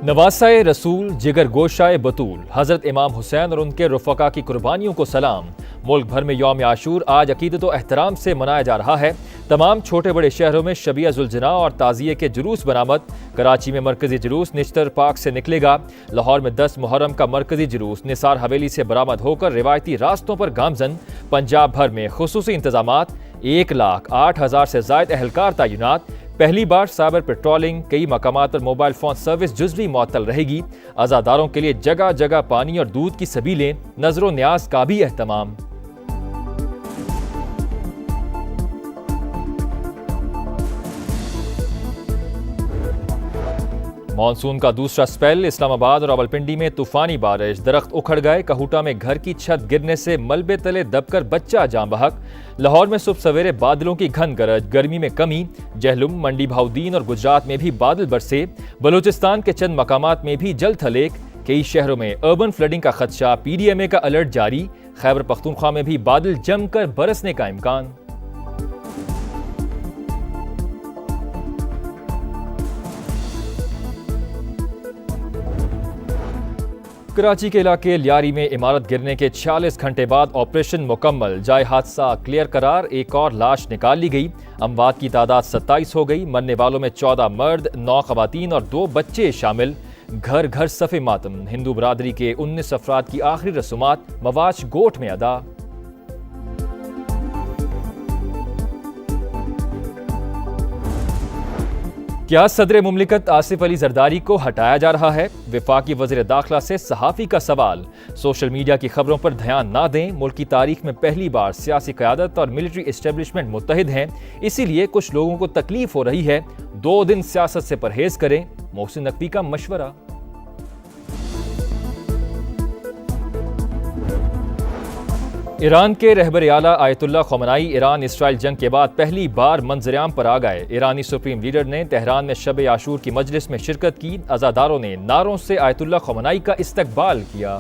नवासाए रसूल जिगर गोशाए बतूल हज़रत इमाम हुसैन और उनके रफ़क़ा की कुर्बानियों को सलाम। मुल्क भर में यौम आशूर आज अकीदत व एहतराम से मनाया जा रहा है। तमाम छोटे बड़े शहरों में शबिया जुलजना और ताज़िये के जुलूस बरामद। कराची में मरकज़ी जुलूस निश्तर पार्क से निकलेगा। लाहौर में 10 मुहर्रम का मरकज़ी जुलूस निसार हवेली से बरामद होकर रिवायती रास्तों पर गामजन। पंजाब भर में खुसूसी इंतजामात। 1,08,000 से ज़ायद एहलकार तैनात। पहली बार साइबर पेट्रोलिंग। कई मकामात पर मोबाइल फोन सर्विस जुज़वी मुअत्तल रहेगी। अज़ादारों के लिए जगह जगह पानी और दूध की सबीलें। नजरो न्याज का भी एहतमाम। मानसून का दूसरा स्पेल। इस्लामाबाद और रावलपिंडी में तूफानी बारिश। दरख्त उखड़ गए। कहूटा में घर की छत गिरने से मलबे तले दबकर बच्चा जान बहक। लाहौर में सुबह सवेरे बादलों की घन गरज। गर्मी में कमी। जहलुम, मंडी बहाउद्दीन और गुजरात में भी बादल बरसे। बलूचिस्तान के चंद मकामात में भी जल थलेक। कई शहरों में अर्बन फ्लडिंग का खदशा। PDMA का अलर्ट जारी। खैबर पख्तूनख्वा में भी बादल जमकर बरसने का इम्कान। कराची के इलाके लियारी में इमारत गिरने के 46 घंटे बाद ऑपरेशन मुकम्मल। जाए हादसा क्लियर करार। एक और लाश निकाल ली गई। अमवात की तादाद 27 हो गई। मरने वालों में 14 मर्द, 9 खवातीन और 2 बच्चे शामिल। घर घर सफ़े मातम। हिंदू बरादरी के 19 अफराद की आखिरी रसूमात मवाज गोट में अदा। क्या सदर मुमलिकत आसिफ अली जरदारी को हटाया जा रहा है? वफाकी वज़ीर दाखिला से सहाफ़ी का सवाल। सोशल मीडिया की खबरों पर ध्यान ना दें। मुल्क की तारीख में पहली बार सियासी क़यादत और मिलिट्री इस्टेब्लिशमेंट मुत्तहिद हैं, इसीलिए कुछ लोगों को तकलीफ हो रही है। 2 दिन सियासत से परहेज करें। मोहसिन नकवी का मशवरा। ईरान के रहबर आला आयतुल्लाह ख़ोमेनी ईरान इसराइल जंग के बाद पहली बार मंजर-ए-आम पर आ गए। ईरानी सुप्रीम लीडर ने तेहरान में शब आशूर की मजलिस में शिरकत की। अज़ादारों ने नारों से आयतुल्लाह ख़ोमेनी का इस्तकबाल किया।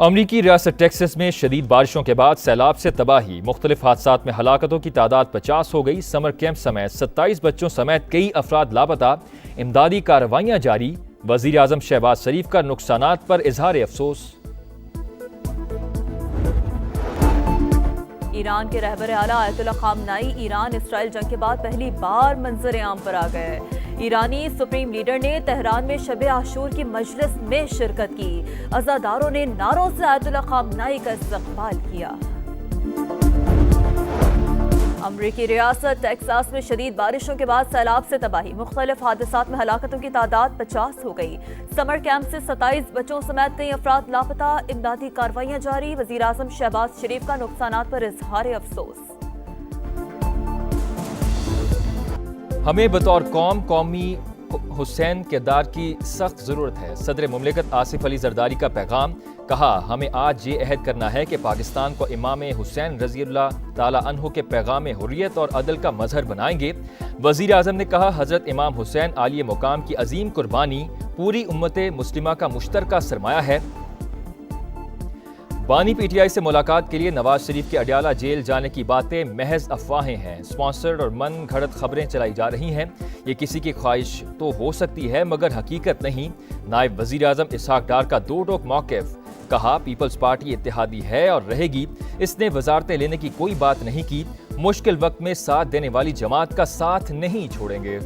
अमरीकी रियासत टेक्सास में शदीद बारिशों के बाद सैलाब से तबाही। मुख्तलिफ हादसात में हलाकतों की तादाद 50 हो गई। समर कैंप समेत 27 बच्चों समेत कई अफराद लापता। इमदादी कार्रवाइयाँ जारी। वज़ीर आज़म शहबाज शरीफ का नुकसानात पर इजहार अफसोस। ईरान के रहबर आला आयतुल्लाह ख़ामनेई ईरान इसराइल जंग के बाद पहली बार मंजर-ए-आम पर आ गए। ईरानी सुप्रीम लीडर ने तेहरान में शब आशूर की मजलिस में शिरकत की। अज़ादारों ने नारों से आयतुल्लाह ख़ामनेई का इस्तकबाल किया। अमरीकी रियासत टेक्सास में शदीद बारिशों के बाद सैलाब से तबाही। मुख्तलिफ हादसात में हलाकतों की तादाद 50 हो गई। समर कैंप से 27 बच्चों समेत कई अफराद लापता। इमदादी कार्रवाइयाँ जारी। वज़ीर आज़म शहबाज शरीफ का नुकसानात पर इजहार अफसोस। हमें बतौर कौमी हुसैन किरदार की सख्त ज़रूरत है। सदर मुमलिकत आसिफ अली जरदारी का पैगाम। कहा, हमें आज ये अहद करना है कि पाकिस्तान को इमाम हुसैन रज़ियल्लाहु ताला अन्हु के पैगाम हुर्रियत और अदल का मजहर बनाएंगे। वज़ीर आज़म ने कहा, हज़रत इमाम हुसैन आलिय मुकाम की अजीम कुर्बानी पूरी उम्मत मुस्लिमा का मुश्तरका सरमाया है। बानी PTI से मुलाकात के लिए नवाज शरीफ के अडयाला जेल जाने की बातें महज अफवाहें हैं। स्पॉन्सर्ड और मन घड़त खबरें चलाई जा रही हैं। ये किसी की ख्वाहिश तो हो सकती है मगर हकीकत नहीं। नायब वज़ीर आज़म इसहाक डार का दो टोक मौक़िफ़। कहा, पीपल्स पार्टी इत्तेहादी है और रहेगी। इसने वज़ारतें लेने की कोई बात नहीं की। मुश्किल वक्त में साथ देने वाली जमात का साथ नहीं छोड़ेंगे।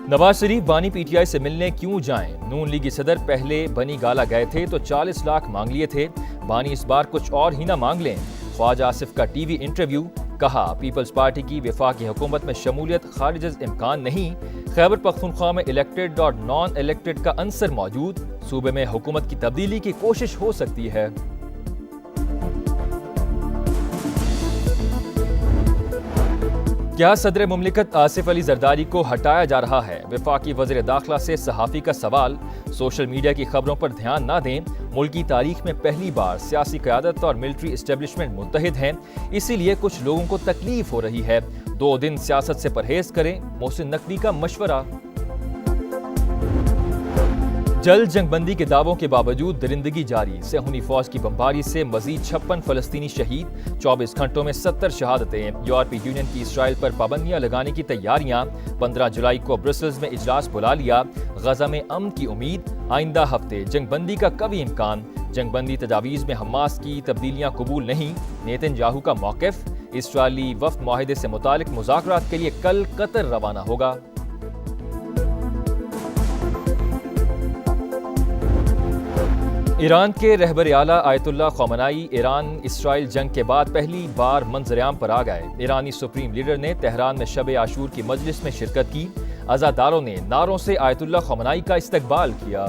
नवाज शरीफ बानी PTI से मिलने क्यों जाएं? नून लीगी सदर पहले बनी गाला गए थे तो 40 लाख मांग लिए थे। बानी इस बार कुछ और ही ना मांग लें। ख्वाजा आसिफ का TV इंटरव्यू। कहा, पीपल्स पार्टी की वफाकी हुकूमत में शमूलियत खारिज इम्कान नहीं। खैबर पख्तूनख्वा में इलेक्टेड और नॉन इलेक्टेड का अंसर मौजूद। सूबे में हुकूमत की तब्दीली की कोशिश हो सकती है। क्या सदर मुमलिकत आसिफ अली जरदारी को हटाया जा रहा है? वफाकी वज़ीर दाखिला से सहाफ़ी का सवाल। सोशल मीडिया की खबरों पर ध्यान ना दें। मुल्क की तारीख में पहली बार सियासी क़यादत और मिलिट्री इस्टेब्लिशमेंट मुत्तहिद हैं, इसीलिए कुछ लोगों को तकलीफ हो रही है। 2 दिन सियासत से परहेज करें। मोहसिन नकवी का मशवरा। جلد جنگ بندی کے دعووں کے باوجود درندگی جاری، صہیونی فوج کی بمباری سے مزید 56 فلسطینی شہید، 24 گھنٹوں میں 70 شہادتیں، یورپی یونین کی اسرائیل پر پابندیاں لگانے کی تیاریاں، 15 جولائی کو برسلز میں اجلاس بلا لیا، غزہ میں امن کی امید، آئندہ ہفتے جنگ بندی کا قوی امکان، جنگ بندی تجاویز میں حماس کی تبدیلیاں قبول نہیں، نیتن یاہو کا موقف، اسرائیلی وفد معاہدے سے متعلق مذاکرات کے لیے کل قطر روانہ ہوگا۔ ایران کے رہبر اعلیٰ آیت اللہ خامنائی ایران اسرائیل جنگ کے بعد پہلی بار منظر عام پر آ گئے۔ ایرانی سپریم لیڈر نے تہران میں شب عاشور کی مجلس میں شرکت کی، عزاداروں نے نعروں سے آیت اللہ خامنائی کا استقبال کیا۔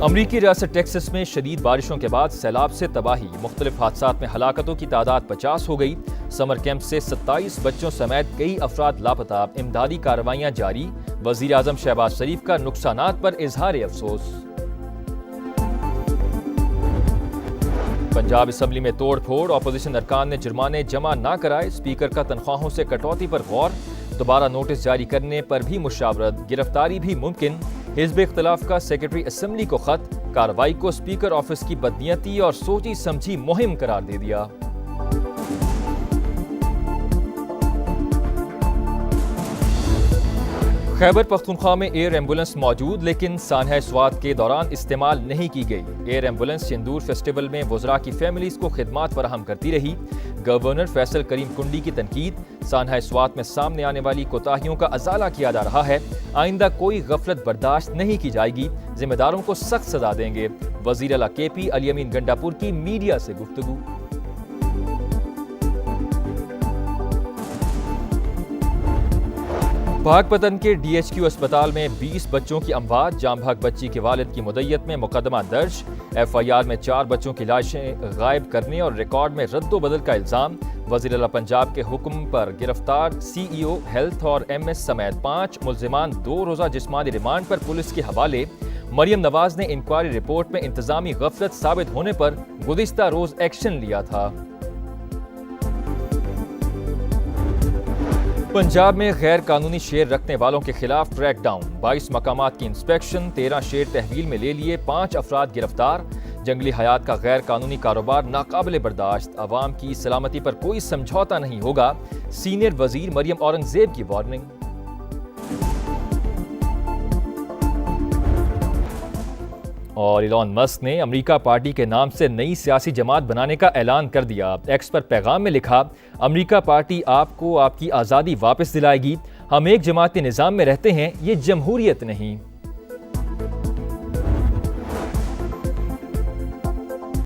امریکی ریاست ٹیکسس میں شدید بارشوں کے بعد سیلاب سے تباہی، مختلف حادثات میں ہلاکتوں کی تعداد 50 ہو گئی، سمر کیمپ سے 27 بچوں سمیت کئی افراد لاپتہ، امدادی کارروائیاں جاری، وزیر اعظم شہباز شریف کا نقصانات پر اظہار افسوس۔ پنجاب اسمبلی میں توڑ پھوڑ، اپوزیشن ارکان نے جرمانے جمع نہ کرائے، اسپیکر کا تنخواہوں سے کٹوتی پر غور، دوبارہ نوٹس جاری کرنے پر بھی مشاورت، گرفتاری بھی ممکن، حزب اختلاف کا سیکرٹری اسمبلی کو خط، کارروائی کو اسپیکر آفس کی بدنیتی اور سوچی سمجھی مہم قرار دے دیا۔ خیبر پختونخوا میں ایئر ایمبولنس موجود لیکن سانحہ سوات کے دوران استعمال نہیں کی گئی۔ ایئر ایمبولنس شندور فیسٹیول میں وزراء کی فیملیز کو خدمات فراہم کرتی رہی۔ گورنر فیصل کریم کنڈی کی تنقید، سانحہ سوات میں سامنے آنے والی کوتاہیوں کا ازالہ کیا جا رہا ہے، آئندہ کوئی غفلت برداشت نہیں کی جائے گی، ذمہ داروں کو سخت سزا دیں گے۔ وزیر اعلیٰ کے پی علی امین گنڈا پور کی میڈیا سے گفتگو۔ بھاگ پتن کے ڈی ایچ کیو اسپتال میں 20 بچوں کی اموات، جام بھاگ بچی کی والد کی مدعیت میں مقدمہ درج، ایف آئی آر میں 4 بچوں کی لاشیں غائب کرنے اور ریکارڈ میں رد و بدل کا الزام، وزیر اعلیٰ پنجاب کے حکم پر گرفتار سی ای او ہیلتھ اور ایم ایس سمیت 5 ملزمان 2 روزہ جسمانی ریمانڈ پر پولیس کے حوالے۔ مریم نواز نے انکوائری رپورٹ میں انتظامی غفلت ثابت ہونے پر گزشتہ روز ایکشن لیا تھا۔ پنجاب میں غیر قانونی شیر رکھنے والوں کے خلاف کریک ڈاؤن، 22 مقامات کی انسپیکشن، 13 شیر تحویل میں لے لیے، 5 افراد گرفتار۔ جنگلی حیات کا غیر قانونی کاروبار ناقابل برداشت، عوام کی سلامتی پر کوئی سمجھوتا نہیں ہوگا، سینئر وزیر مریم اورنگزیب کی وارننگ۔ اور ایلان مسک نے امریکہ پارٹی کے نام سے نئی سیاسی جماعت بنانے کا اعلان کر دیا۔ ایکس پر پیغام میں لکھا، امریکہ پارٹی آپ کو آپ کی آزادی واپس دلائے گی، ہم ایک جماعتی نظام میں رہتے ہیں، یہ جمہوریت نہیں۔